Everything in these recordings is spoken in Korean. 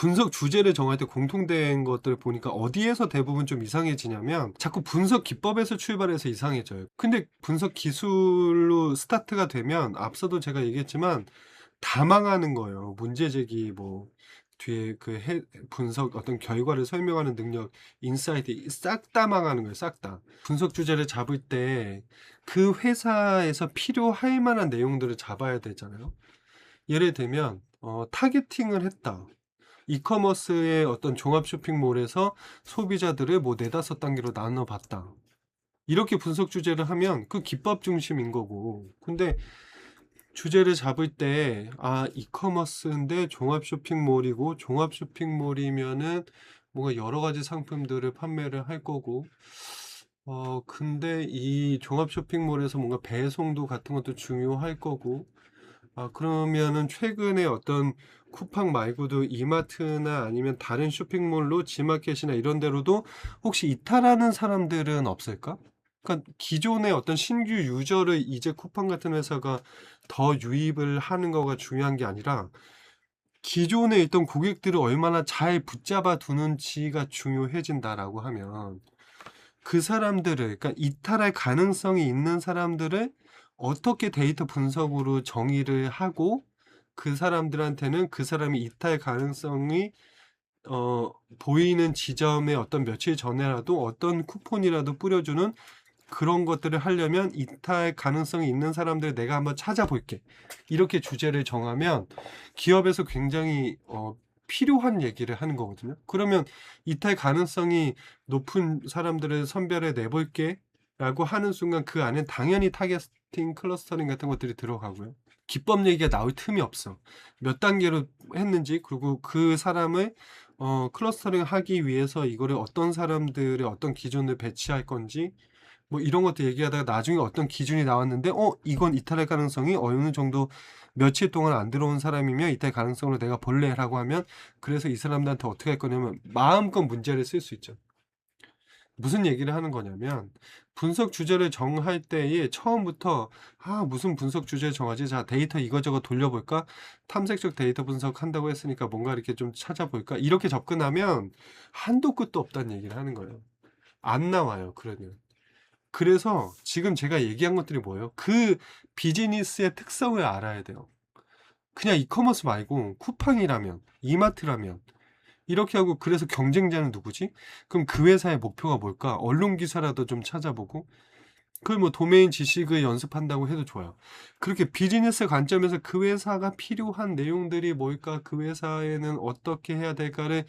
분석 주제를 정할 때 공통된 것들을 보니까 어디에서 대부분 좀 이상해지냐면 자꾸 분석 기법에서 출발해서 이상해져요. 근데 분석 기술로 스타트가 되면 앞서도 제가 얘기했지만 다 망하는 거예요. 문제 제기 뭐 뒤에 그 분석 어떤 결과를 설명하는 능력, 인사이트 싹 다 망하는 거예요. 싹 다. 분석 주제를 잡을 때 그 회사에서 필요할 만한 내용들을 잡아야 되잖아요. 예를 들면 타겟팅을 했다. 이커머스의 어떤 종합 쇼핑몰에서 소비자들을 뭐 4-5단계로 나눠 봤다. 이렇게 분석 주제를 하면 그 기법 중심인 거고. 근데 주제를 잡을 때 이커머스인데 종합 쇼핑몰이고 종합 쇼핑몰이면은 뭔가 여러 가지 상품들을 판매를 할 거고 근데 이 종합 쇼핑몰에서 뭔가 배송도 같은 것도 중요할 거고 그러면은 최근에 어떤 쿠팡 말고도 이마트나 아니면 다른 쇼핑몰로 지마켓이나 이런 데로도 혹시 이탈하는 사람들은 없을까? 그러니까 기존의 어떤 신규 유저를 이제 쿠팡 같은 회사가 더 유입을 하는 거가 중요한 게 아니라 기존에 있던 고객들을 얼마나 잘 붙잡아 두는지가 중요해진다라고 하면 그 사람들을, 그러니까 이탈할 가능성이 있는 사람들을 어떻게 데이터 분석으로 정의를 하고 그 사람들한테는 그 사람이 이탈 가능성이 보이는 지점에 어떤 며칠 전에라도 어떤 쿠폰이라도 뿌려주는 그런 것들을 하려면 이탈 가능성이 있는 사람들을 내가 한번 찾아볼게. 이렇게 주제를 정하면 기업에서 굉장히 필요한 얘기를 하는 거거든요. 그러면 이탈 가능성이 높은 사람들을 선별해 내볼게 라고 하는 순간 그 안에 당연히 타겟팅, 클러스터링 같은 것들이 들어가고요. 기법 얘기가 나올 틈이 없어. 몇 단계로 했는지, 그리고 그 사람을 클러스터링 하기 위해서 이거를 어떤 사람들의 어떤 기준을 배치할 건지, 뭐 이런 것도 얘기하다가 나중에 어떤 기준이 나왔는데 이건 이탈할 가능성이 어느 정도 며칠 동안 안 들어온 사람이면 이탈 가능성으로 내가 볼래라고 하면 그래서 이 사람들한테 어떻게 할 거냐면 마음껏 문제를 쓸 수 있죠. 무슨 얘기를 하는 거냐면 분석 주제를 정할 때에 처음부터 무슨 분석 주제 정하지? 자, 데이터 이거저거 돌려볼까? 탐색적 데이터 분석한다고 했으니까 뭔가 이렇게 좀 찾아볼까? 이렇게 접근하면 한도 끝도 없다는 얘기를 하는 거예요. 안 나와요, 그러면. 그래서 지금 제가 얘기한 것들이 뭐예요? 그 비즈니스의 특성을 알아야 돼요. 그냥 이커머스 말고 쿠팡이라면, 이마트라면 이렇게 하고 그래서 경쟁자는 누구지? 그럼 그 회사의 목표가 뭘까? 언론 기사라도 좀 찾아보고 그 뭐 도메인 지식을 연습한다고 해도 좋아요. 그렇게 비즈니스 관점에서 그 회사가 필요한 내용들이 뭘까? 그 회사에는 어떻게 해야 될까를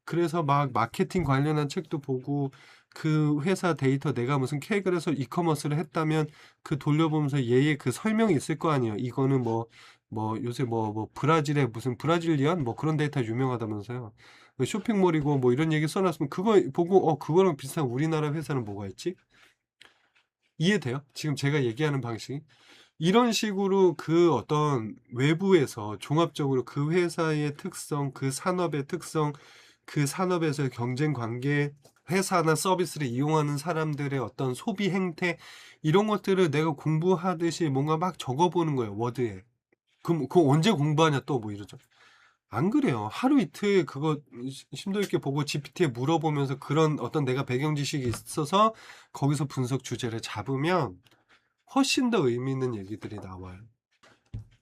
그래서 막 마케팅 관련한 책도 보고 그 회사 데이터 내가 무슨 케이크를 해서 이커머스를 했다면 그 돌려보면서 얘의 그 설명이 있을 거 아니에요. 이거는 뭐 요새 뭐 브라질에 무슨 브라질리언 뭐 그런 데이터 유명하다면서요. 그 쇼핑몰이고 뭐 이런 얘기 써놨으면 그거 보고 그거랑 비슷한 우리나라 회사는 뭐가 있지? 이해돼요? 지금 제가 얘기하는 방식이? 이런 식으로 그 어떤 외부에서 종합적으로 그 회사의 특성, 그 산업의 특성, 그 산업에서의 경쟁 관계, 회사나 서비스를 이용하는 사람들의 어떤 소비 행태, 이런 것들을 내가 공부하듯이 뭔가 막 적어보는 거예요, 워드에. 그럼 그거 언제 공부하냐 또 뭐 이러죠. 안 그래요. 하루 이틀 그거 심도 있게 보고 GPT에 물어보면서 그런 어떤 내가 배경 지식이 있어서 거기서 분석 주제를 잡으면 훨씬 더 의미 있는 얘기들이 나와요.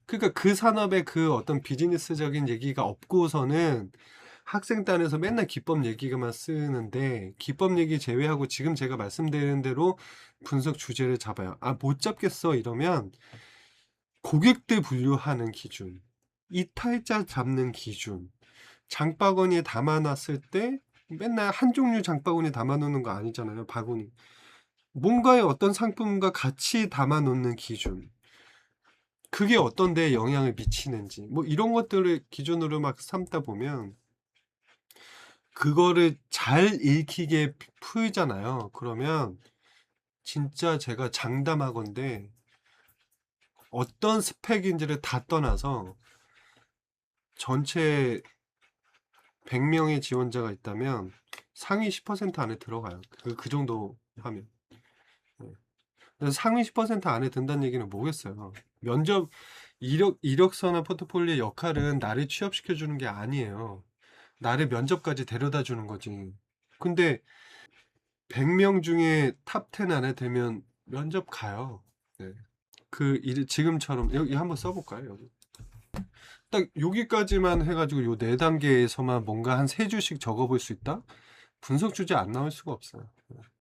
그러니까 그 산업의 그 어떤 비즈니스적인 얘기가 없고서는 학생단에서 맨날 기법 얘기만 쓰는데 기법 얘기 제외하고 지금 제가 말씀드린 대로 분석 주제를 잡아요. 못 잡겠어 이러면 고객들 분류하는 기준, 이탈자 잡는 기준, 장바구니에 담아놨을 때 맨날 한 종류 장바구니에 담아놓는 거 아니잖아요. 바구니. 뭔가의 어떤 상품과 같이 담아놓는 기준. 그게 어떤 데에 영향을 미치는지 뭐 이런 것들을 기준으로 막 삼다 보면 그거를 잘 읽히게 풀잖아요. 그러면 진짜 제가 장담하건대 어떤 스펙인지를 다 떠나서 전체 100명의 지원자가 있다면 상위 10% 안에 들어가요. 그 정도 하면. 네. 그래서 상위 10% 안에 든다는 얘기는 뭐겠어요. 면접 이력서나 포트폴리오 역할은 나를 취업시켜주는 게 아니에요. 나를 면접까지 데려다 주는 거지. 근데 100명 중에 탑 10 안에 들면 면접 가요. 네. 지금처럼 여기 한번 써볼까요? 여기. 딱 여기까지만 해가지고 요 네 단계에서만 뭔가 한 세 줄씩 적어볼 수 있다? 분석 주제 안 나올 수가 없어요.